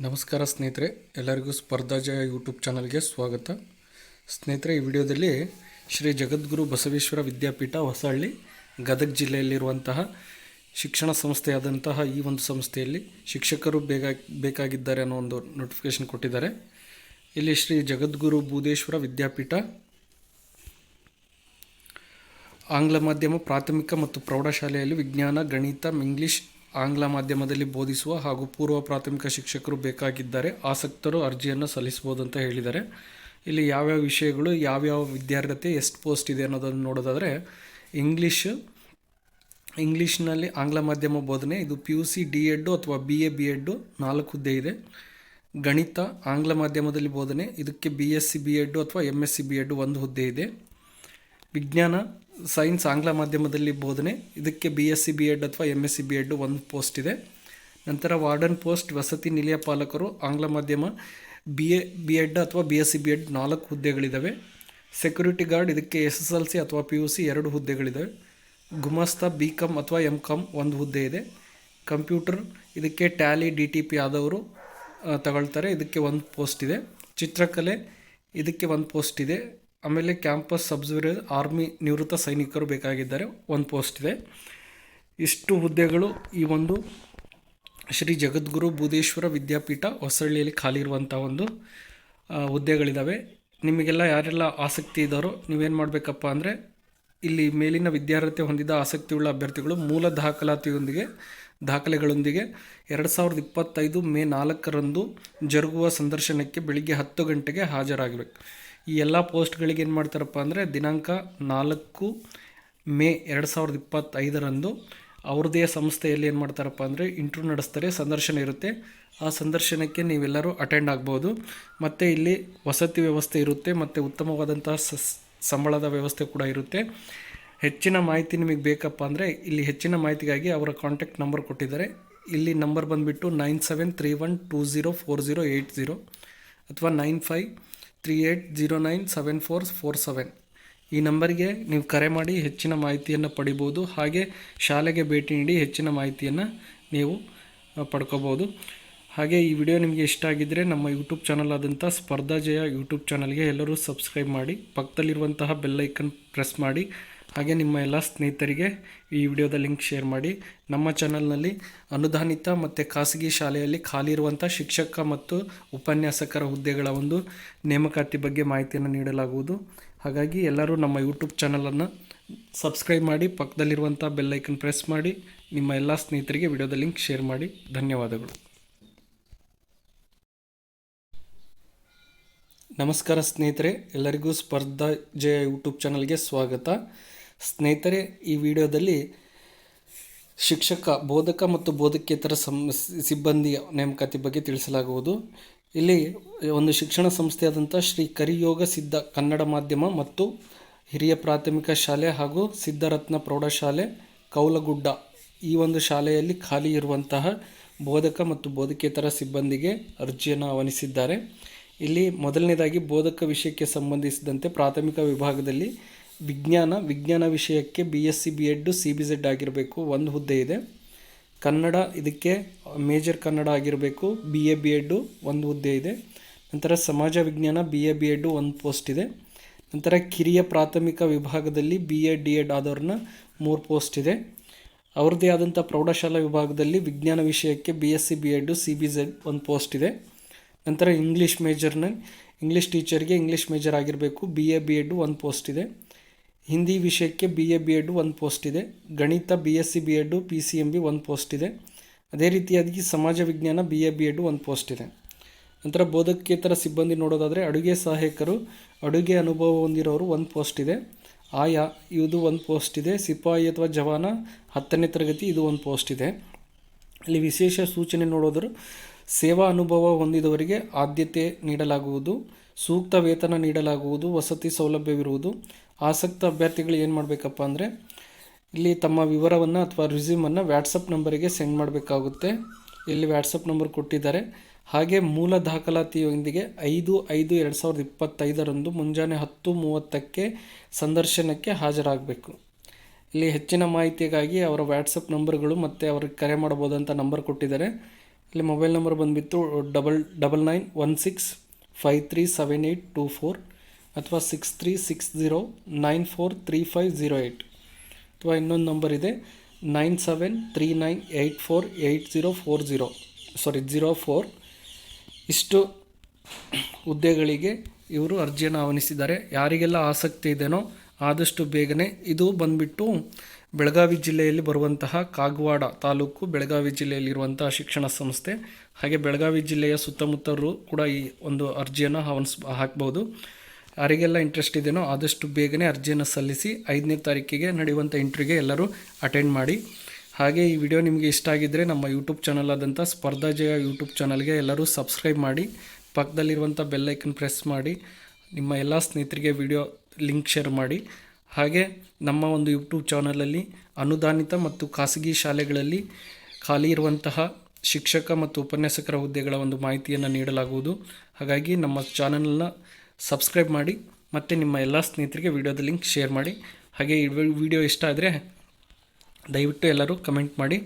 ನಮಸ್ಕಾರ ಸ್ನೇಹಿತರೆ, ಎಲ್ಲರಿಗೂ ಸ್ಪರ್ಧಾಜಯ ಯೂಟ್ಯೂಬ್ ಚಾನಲ್ಗೆ ಸ್ವಾಗತ. ಸ್ನೇಹಿತರೆ, ಈ ವಿಡಿಯೋದಲ್ಲಿ ಶ್ರೀ ಜಗದ್ಗುರು ಬಸವೇಶ್ವರ ವಿದ್ಯಾಪೀಠ ಹೊಸಹಳ್ಳಿ ಗದಗ ಜಿಲ್ಲೆಯಲ್ಲಿರುವಂತಹ ಶಿಕ್ಷಣ ಸಂಸ್ಥೆಯಾದಂತಹ ಈ ಒಂದು ಸಂಸ್ಥೆಯಲ್ಲಿ ಶಿಕ್ಷಕರು ಬೇಕಾಗಿದ್ದಾರೆ ಅನ್ನೋ ಒಂದು ನೋಟಿಫಿಕೇಷನ್ ಕೊಟ್ಟಿದ್ದಾರೆ. ಇಲ್ಲಿ ಶ್ರೀ ಜಗದ್ಗುರು ಬೂದೇಶ್ವರ ವಿದ್ಯಾಪೀಠ ಆಂಗ್ಲ ಮಾಧ್ಯಮ ಪ್ರಾಥಮಿಕ ಮತ್ತು ಪ್ರೌಢಶಾಲೆಯಲ್ಲಿ ವಿಜ್ಞಾನ, ಗಣಿತ, ಇಂಗ್ಲಿಷ್, ಆಂಗ್ಲ ಮಾಧ್ಯಮದಲ್ಲಿ ಬೋಧಿಸುವ ಹಾಗೂ ಪೂರ್ವ ಪ್ರಾಥಮಿಕ ಶಿಕ್ಷಕರು ಬೇಕಾಗಿದ್ದಾರೆ. ಆಸಕ್ತರು ಅರ್ಜಿಯನ್ನು ಸಲ್ಲಿಸಬಹುದು ಅಂತ ಹೇಳಿದ್ದಾರೆ. ಇಲ್ಲಿ ಯಾವ್ಯಾವ ವಿಷಯಗಳು, ಯಾವ್ಯಾವ ವಿದ್ಯಾರ್ಹತೆ, ಎಷ್ಟು ಪೋಸ್ಟ್ ಇದೆ ಅನ್ನೋದನ್ನು ನೋಡೋದಾದರೆ, ಇಂಗ್ಲೀಷ್ನಲ್ಲಿ ಆಂಗ್ಲ ಮಾಧ್ಯಮ ಬೋಧನೆ, ಇದು PUC D.Ed ಅಥವಾ BA B.Ed 4 ಹುದ್ದೆ ಇದೆ. ಗಣಿತ ಆಂಗ್ಲ ಮಾಧ್ಯಮದಲ್ಲಿ ಬೋಧನೆ, ಇದಕ್ಕೆ BSc B.Ed ಅಥವಾ MSc B.Ed 1 ಹುದ್ದೆ ಇದೆ. ವಿಜ್ಞಾನ ಸೈನ್ಸ್ ಆಂಗ್ಲ ಮಾಧ್ಯಮದಲ್ಲಿ ಬೋಧನೆ, ಇದಕ್ಕೆ BSc B.Ed ಅಥವಾ MSc B.Ed 1 ಪೋಸ್ಟ್ ಇದೆ. ನಂತರ ವಾರ್ಡನ್ ಪೋಸ್ಟ್, ವಸತಿ ನಿಲಯ ಪಾಲಕರು ಆಂಗ್ಲ ಮಾಧ್ಯಮ BA B.Ed ಅಥವಾ BSc B.Ed 4 ಹುದ್ದೆಗಳಿದ್ದಾವೆ. ಸೆಕ್ಯೂರಿಟಿ ಗಾರ್ಡ್, ಇದಕ್ಕೆ SSLC ಅಥವಾ PUC 2 ಹುದ್ದೆಗಳಿದ್ದಾವೆ. ಗುಮಾಸ್ತ BCom ಅಥವಾ MCom 1 ಹುದ್ದೆ ಇದೆ. ಕಂಪ್ಯೂಟರ್, ಇದಕ್ಕೆ ಟ್ಯಾಲಿ DTP ಆದವರು ತಗೊಳ್ತಾರೆ, ಇದಕ್ಕೆ 1 ಪೋಸ್ಟ್ ಇದೆ. ಚಿತ್ರಕಲೆ, ಇದಕ್ಕೆ 1 ಪೋಸ್ಟ್ ಇದೆ. ಆಮೇಲೆ ಕ್ಯಾಂಪಸ್ ಸಬ್ಸಿಡಿಯರಿ ಆರ್ಮಿ ನಿವೃತ್ತ ಸೈನಿಕರು ಬೇಕಾಗಿದ್ದಾರೆ, 1 ಪೋಸ್ಟ್ ಇದೆ. ಇಷ್ಟು ಹುದ್ದೆಗಳು ಈ ಒಂದು ಶ್ರೀ ಜಗದ್ಗುರು ಬೂದೇಶ್ವರ ವಿದ್ಯಾಪೀಠ ಹೊಸಹಳ್ಳಿಯಲ್ಲಿ ಖಾಲಿ ಇರುವಂಥ ಒಂದು ಹುದ್ದೆಗಳಿದ್ದಾವೆ. ನಿಮಗೆಲ್ಲ ಯಾರೆಲ್ಲ ಆಸಕ್ತಿ ಇದ್ದಾರೋ ನೀವೇನು ಮಾಡಬೇಕಪ್ಪ ಅಂದರೆ, ಇಲ್ಲಿ ಮೇಲಿನ ವಿದ್ಯಾರ್ಹತೆ ಹೊಂದಿದ ಆಸಕ್ತಿಯುಳ್ಳ ಅಭ್ಯರ್ಥಿಗಳು ಮೂಲ ದಾಖಲೆಗಳೊಂದಿಗೆ 2025 ಮೇ 4ರಂದು ಜರುಗುವ ಸಂದರ್ಶನಕ್ಕೆ ಬೆಳಿಗ್ಗೆ 10 ಗಂಟೆಗೆ ಹಾಜರಾಗಬೇಕು. ಈ ಎಲ್ಲ ಪೋಸ್ಟ್ಗಳಿಗೆ ಏನು ಮಾಡ್ತಾರಪ್ಪ ಅಂದರೆ, ದಿನಾಂಕ 4 ಮೇ 2025ರಂದು ಅವ್ರದ್ದೇ ಸಂಸ್ಥೆಯಲ್ಲಿ ಏನು ಮಾಡ್ತಾರಪ್ಪ ಅಂದರೆ ಇಂಟರ್ವ್ಯೂ ನಡೆಸ್ತಾರೆ, ಸಂದರ್ಶನ ಇರುತ್ತೆ. ಆ ಸಂದರ್ಶನಕ್ಕೆ ನೀವೆಲ್ಲರೂ ಅಟೆಂಡ್ ಆಗ್ಬೋದು. ಮತ್ತು ಇಲ್ಲಿ ವಸತಿ ವ್ಯವಸ್ಥೆ ಇರುತ್ತೆ ಮತ್ತು ಉತ್ತಮವಾದಂತಹ ಸಂಬಳದ ವ್ಯವಸ್ಥೆ ಕೂಡ ಇರುತ್ತೆ. ಹೆಚ್ಚಿನ ಮಾಹಿತಿ ನಿಮಗೆ ಬೇಕಪ್ಪ ಅಂದರೆ, ಇಲ್ಲಿ ಹೆಚ್ಚಿನ ಮಾಹಿತಿಗಾಗಿ ಅವರ ಕಾಂಟ್ಯಾಕ್ಟ್ ನಂಬರ್ ಕೊಟ್ಟಿದ್ದಾರೆ. ಇಲ್ಲಿ ನಂಬರ್ ಬಂದುಬಿಟ್ಟು 9731204080 ಅಥವಾ 9538097447. ಈ ನಂಬರಿಗೆ ನೀವು ಕರೆ ಮಾಡಿ ಹೆಚ್ಚಿನ ಮಾಹಿತಿಯನ್ನು ಪಡಿಬೋದು. ಹಾಗೆ ಶಾಲೆಗೆ ಭೇಟಿ ನೀಡಿ ಹೆಚ್ಚಿನ ಮಾಹಿತಿಯನ್ನು ನೀವು ಪಡ್ಕೋಬೋದು. ಹಾಗೆ ಈ ವಿಡಿಯೋ ನಿಮಗೆ ಇಷ್ಟ ಆಗಿದ್ದರೆ ನಮ್ಮ ಯೂಟ್ಯೂಬ್ ಚಾನಲ್ ಆದಂಥ ಸ್ಪರ್ಧಾಜಯ ಯೂಟ್ಯೂಬ್ ಚಾನಲ್ಗೆ ಎಲ್ಲರೂ ಸಬ್ಸ್ಕ್ರೈಬ್ ಮಾಡಿ, ಪಕ್ಕದಲ್ಲಿರುವಂತಹ ಬೆಲ್ಲೈಕನ್ ಪ್ರೆಸ್ ಮಾಡಿ. ಹಾಗೆ ನಿಮ್ಮ ಎಲ್ಲ ಸ್ನೇಹಿತರಿಗೆ ಈ ವಿಡಿಯೋದ ಲಿಂಕ್ ಶೇರ್ ಮಾಡಿ. ನಮ್ಮ ಚಾನಲ್ನಲ್ಲಿ ಅನುದಾನಿತ ಮತ್ತು ಖಾಸಗಿ ಶಾಲೆಯಲ್ಲಿ ಖಾಲಿ ಇರುವಂಥ ಶಿಕ್ಷಕ ಮತ್ತು ಉಪನ್ಯಾಸಕರ ಹುದ್ದೆಗಳ ಒಂದು ನೇಮಕಾತಿ ಬಗ್ಗೆ ಮಾಹಿತಿಯನ್ನು ನೀಡಲಾಗುವುದು. ಹಾಗಾಗಿ ಎಲ್ಲರೂ ನಮ್ಮ ಯೂಟ್ಯೂಬ್ ಚಾನಲನ್ನು ಸಬ್ಸ್ಕ್ರೈಬ್ ಮಾಡಿ, ಪಕ್ಕದಲ್ಲಿರುವಂಥ ಬೆಲ್ಲೈಕನ್ ಪ್ರೆಸ್ ಮಾಡಿ. ನಿಮ್ಮ ಎಲ್ಲ ಸ್ನೇಹಿತರಿಗೆ ವಿಡಿಯೋದ ಲಿಂಕ್ ಶೇರ್ ಮಾಡಿ. ಧನ್ಯವಾದಗಳು. ನಮಸ್ಕಾರ ಸ್ನೇಹಿತರೆ, ಎಲ್ಲರಿಗೂ ಸ್ಪರ್ಧಾಜಯ ಯೂಟ್ಯೂಬ್ ಚಾನಲ್ಗೆ ಸ್ವಾಗತ. ಸ್ನೇಹಿತರೆ, ಈ ವಿಡಿಯೋದಲ್ಲಿ ಬೋಧಕ ಮತ್ತು ಬೋಧಕೇತರ ಸಿಬ್ಬಂದಿಯ ನೇಮಕಾತಿ ಬಗ್ಗೆ ತಿಳಿಸಲಾಗುವುದು. ಇಲ್ಲಿ ಒಂದು ಶಿಕ್ಷಣ ಸಂಸ್ಥೆಯಾದಂಥ ಶ್ರೀ ಕರಿಯೋಗ ಸಿದ್ಧ ಕನ್ನಡ ಮಾಧ್ಯಮ ಮತ್ತು ಹಿರಿಯ ಪ್ರಾಥಮಿಕ ಶಾಲೆ ಹಾಗೂ ಸಿದ್ಧರತ್ನ ಪ್ರೌಢಶಾಲೆ ಕೌಲಗುಡ್ಡ, ಈ ಒಂದು ಶಾಲೆಯಲ್ಲಿ ಖಾಲಿ ಇರುವಂತಹ ಬೋಧಕ ಮತ್ತು ಬೋಧಕೇತರ ಸಿಬ್ಬಂದಿಗೆ ಅರ್ಜಿಯನ್ನು ಆಹ್ವಾನಿಸಿದ್ದಾರೆ. ಇಲ್ಲಿ ಮೊದಲನೇದಾಗಿ ಬೋಧಕ ವಿಷಯಕ್ಕೆ ಸಂಬಂಧಿಸಿದಂತೆ ಪ್ರಾಥಮಿಕ ವಿಭಾಗದಲ್ಲಿ ವಿಜ್ಞಾನ ವಿಷಯಕ್ಕೆ BSc B.Ed CBZ ಆಗಿರಬೇಕು, 1 ಹುದ್ದೆ ಇದೆ. ಕನ್ನಡ, ಇದಕ್ಕೆ ಮೇಜರ್ ಕನ್ನಡ ಆಗಿರಬೇಕು, BA B.Ed 1 ಹುದ್ದೆ ಇದೆ. ನಂತರ ಸಮಾಜ ವಿಜ್ಞಾನ BA B.Ed 1 ಪೋಸ್ಟ್ ಇದೆ. ನಂತರ ಕಿರಿಯ ಪ್ರಾಥಮಿಕ ವಿಭಾಗದಲ್ಲಿ BA D.Ed ಆದವ್ರನ್ನ 3 ಪೋಸ್ಟ್ ಇದೆ. ಅವ್ರದ್ದೇ ಆದಂಥ ಪ್ರೌಢಶಾಲಾ ವಿಭಾಗದಲ್ಲಿ ವಿಜ್ಞಾನ ವಿಷಯಕ್ಕೆ BSc B.Ed CBZ 1 ಪೋಸ್ಟ್ ಇದೆ. ನಂತರ ಇಂಗ್ಲೀಷ್ ಟೀಚರ್ಗೆ ಇಂಗ್ಲೀಷ್ ಮೇಜರ್ ಆಗಿರಬೇಕು, BA B.Ed 1 ಪೋಸ್ಟ್ ಇದೆ. ಹಿಂದಿ ವಿಷಯಕ್ಕೆ BA B.Ed 1 ಪೋಸ್ಟ್ ಇದೆ. ಗಣಿತ BSc B.Ed PCMB 1 ಪೋಸ್ಟ್ ಇದೆ. ಅದೇ ರೀತಿಯಾಗಿ ಸಮಾಜ ವಿಜ್ಞಾನ BA B.Ed 1 ಪೋಸ್ಟ್ ಇದೆ. ನಂತರ ಬೋಧಕೇತರ ಸಿಬ್ಬಂದಿ ನೋಡೋದಾದರೆ, ಅಡುಗೆ ಸಹಾಯಕರು, ಅಡುಗೆ ಅನುಭವ ಹೊಂದಿರೋರು 1 ಪೋಸ್ಟ್ ಇದೆ. ಇದು 1 ಪೋಸ್ಟ್ ಇದೆ. ಸಿಪಾಯಿ ಅಥವಾ ಜವಾನ 10ನೇ ತರಗತಿ, ಇದು 1 ಪೋಸ್ಟ್ ಇದೆ. ಇಲ್ಲಿ ವಿಶೇಷ ಸೂಚನೆ ನೋಡೋದ್ರು, ಸೇವಾ ಅನುಭವ ಹೊಂದಿದವರಿಗೆ ಆದ್ಯತೆ ನೀಡಲಾಗುವುದು, ಸೂಕ್ತ ವೇತನ ನೀಡಲಾಗುವುದು, ವಸತಿ ಸೌಲಭ್ಯವಿರುವುದು. ಆಸಕ್ತ ಅಭ್ಯರ್ಥಿಗಳು ಏನು ಮಾಡಬೇಕಪ್ಪ ಅಂದರೆ, ಇಲ್ಲಿ ತಮ್ಮ ವಿವರವನ್ನು ಅಥವಾ ರೆಸ್ಯೂಮನ್ನು ವಾಟ್ಸಪ್ ನಂಬರಿಗೆ ಸೆಂಡ್ ಮಾಡಬೇಕಾಗುತ್ತೆ. ಇಲ್ಲಿ ವಾಟ್ಸಪ್ ನಂಬರ್ ಕೊಟ್ಟಿದ್ದಾರೆ. ಹಾಗೆ ಮೂಲ ದಾಖಲಾತಿಯೊಂದಿಗೆ 5/5/2025ರಂದು ಮುಂಜಾನೆ 10:30ಕ್ಕೆ ಸಂದರ್ಶನಕ್ಕೆ ಹಾಜರಾಗಬೇಕು. ಇಲ್ಲಿ ಹೆಚ್ಚಿನ ಮಾಹಿತಿಗಾಗಿ ಅವರ ವಾಟ್ಸಪ್ ನಂಬರ್ಗಳು ಮತ್ತು ಅವ್ರಿಗೆ ಕರೆ ಮಾಡಬಹುದಂಥ ನಂಬರ್ ಕೊಟ್ಟಿದ್ದಾರೆ. ಇಲ್ಲಿ ಮೊಬೈಲ್ ನಂಬರ್ ಬಂದುಬಿಟ್ಟು 9916537824 ಅಥವಾ 6360943508 ಅಥವಾ ಇನ್ನೊಂದು ನಂಬರ್ ಇದೆ 9739848040 ಇಷ್ಟು ಹುದ್ದೆಗಳಿಗೆ ಇವರು ಅರ್ಜಿಯನ್ನು ಆಹ್ವಾನಿಸಿದ್ದಾರೆ. ಯಾರಿಗೆಲ್ಲ ಆಸಕ್ತಿ ಇದೆಯೋ ಆದಷ್ಟು ಬೇಗನೆ, ಇದು ಬಂದುಬಿಟ್ಟು ಬೆಳಗಾವಿ ಜಿಲ್ಲೆಯಲ್ಲಿ ಬರುವಂತಹ ಕಾಗವಾಡ ತಾಲೂಕು, ಬೆಳಗಾವಿ ಜಿಲ್ಲೆಯಲ್ಲಿರುವಂತಹ ಶಿಕ್ಷಣ ಸಂಸ್ಥೆ. ಹಾಗೆ ಬೆಳಗಾವಿ ಜಿಲ್ಲೆಯ ಸುತ್ತಮುತ್ತಲೂ ಕೂಡ ಈ ಒಂದು ಅರ್ಜಿಯನ್ನು ಹಾಕ್ಬೋದು. ಯಾರಿಗೆಲ್ಲ ಇಂಟ್ರೆಸ್ಟ್ ಇದೆಯೋ ಆದಷ್ಟು ಬೇಗನೆ ಅರ್ಜಿಯನ್ನು ಸಲ್ಲಿಸಿ 5ನೇ ತಾರೀಕಿಗೆ ನಡೆಯುವಂಥ ಇಂಟರ್ವ್ಯೂಗೆ ಎಲ್ಲರೂ ಅಟೆಂಡ್ ಮಾಡಿ. ಹಾಗೆ ಈ ವಿಡಿಯೋ ನಿಮಗೆ ಇಷ್ಟ ಆಗಿದ್ದರೆ ನಮ್ಮ ಯೂಟ್ಯೂಬ್ ಚಾನಲ್ ಆದಂಥ ಸ್ಪರ್ಧಾ ಜಯ ಯೂಟ್ಯೂಬ್ ಚಾನಲ್ಗೆ ಎಲ್ಲರೂ ಸಬ್ಸ್ಕ್ರೈಬ್ ಮಾಡಿ, ಪಕ್ಕದಲ್ಲಿರುವಂಥ ಬೆಲ್ಲೈಕನ್ ಪ್ರೆಸ್ ಮಾಡಿ, ನಿಮ್ಮ ಎಲ್ಲ ಸ್ನೇಹಿತರಿಗೆ ವಿಡಿಯೋ ಲಿಂಕ್ ಶೇರ್ ಮಾಡಿ. ಹಾಗೆ ನಮ್ಮ ಒಂದು ಯೂಟ್ಯೂಬ್ ಚಾನಲಲ್ಲಿ ಅನುದಾನಿತ ಮತ್ತು ಖಾಸಗಿ ಶಾಲೆಗಳಲ್ಲಿ ಖಾಲಿ ಇರುವಂತಹ ಶಿಕ್ಷಕ ಮತ್ತು ಉಪನ್ಯಾಸಕರ ಹುದ್ದೆಗಳ ಒಂದು ಮಾಹಿತಿಯನ್ನು ನೀಡಲಾಗುವುದು. ಹಾಗಾಗಿ ನಮ್ಮ ಚಾನಲನ್ನು ಸಬ್ಸ್ಕ್ರೈಬ್ ಮಾಡಿ ಮತ್ತು ನಿಮ್ಮ ಎಲ್ಲ ಸ್ನೇಹಿತರಿಗೆ ವಿಡಿಯೋದ ಲಿಂಕ್ ಶೇರ್ ಮಾಡಿ. ಹಾಗೆ ಈ ವಿಡಿಯೋ ಇಷ್ಟ ಆದರೆ ದಯವಿಟ್ಟು ಎಲ್ಲರೂ ಕಮೆಂಟ್ ಮಾಡಿ.